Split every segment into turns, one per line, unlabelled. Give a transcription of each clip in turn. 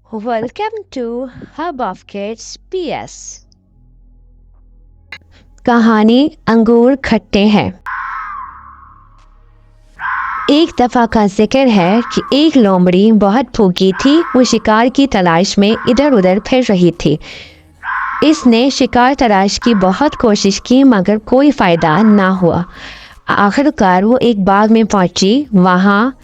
Welcome to Hub of Kids PS. कहानी अंगूर खट्टे हैं। एक दफ़ा का जिक्र है कि एक लोमड़ी बहुत भूखी थी। वो शिकार की तलाश में इधर उधर फिर रही थी। इसने शिकार तलाश की बहुत कोशिश की मगर कोई फ़ायदा ना हुआ। आखिरकार वो एक बाग में पहुंची। वहाँ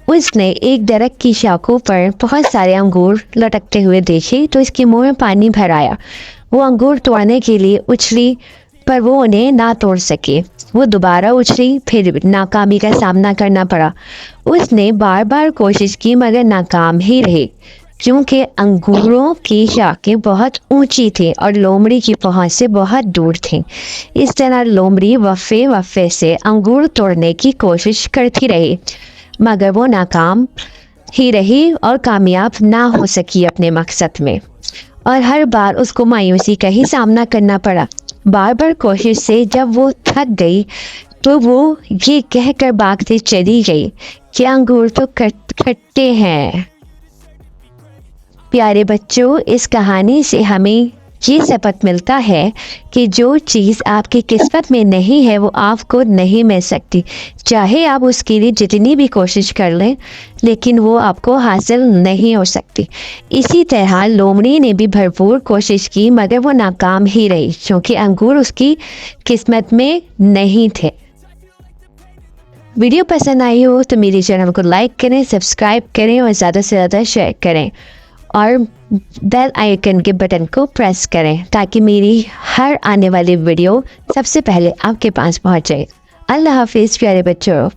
उसने एक दरख्त की शाखों पर बहुत सारे अंगूर लटकते हुए देखे तो इसके मुंह में पानी भर आया। वो अंगूर तोड़ने के लिए उछली पर वो उन्हें ना तोड़ सके। वो दोबारा उछली, फिर नाकामी का सामना करना पड़ा। उसने बार बार कोशिश की मगर नाकाम ही रही क्योंकि अंगूरों की शाखें बहुत ऊंची थी और लोमड़ी की पहुंच से बहुत दूर थी। इस तरह लोमड़ी वफ़े से अंगूर तोड़ने की कोशिश करती रही मगर वो नाकाम ही रही और कामयाब ना हो सकी अपने मकसद में। और हर बार उसको मायूसी का ही सामना करना पड़ा। बार बार कोशिश से जब वो थक गई तो वो ये कहकर भागते चली गई कि अंगूर तो खट्टे हैं। प्यारे बच्चों, इस कहानी से हमें ये सबक मिलता है कि जो चीज़ आपकी किस्मत में नहीं है वो आपको नहीं मिल सकती। चाहे आप उसके लिए जितनी भी कोशिश कर लें लेकिन वो आपको हासिल नहीं हो सकती। इसी तरह लोमड़ी ने भी भरपूर कोशिश की मगर वो नाकाम ही रही क्योंकि अंगूर उसकी किस्मत में नहीं थे। वीडियो पसंद आई हो तो मेरे चैनल को लाइक करें, सब्सक्राइब करें और ज़्यादा से ज़्यादा शेयर करें और बेल आइकन के बटन को प्रेस करें ताकि मेरी हर आने वाली वीडियो सबसे पहले आपके पास पहुंचे। अल्लाह हाफिज़ प्यारे बच्चों।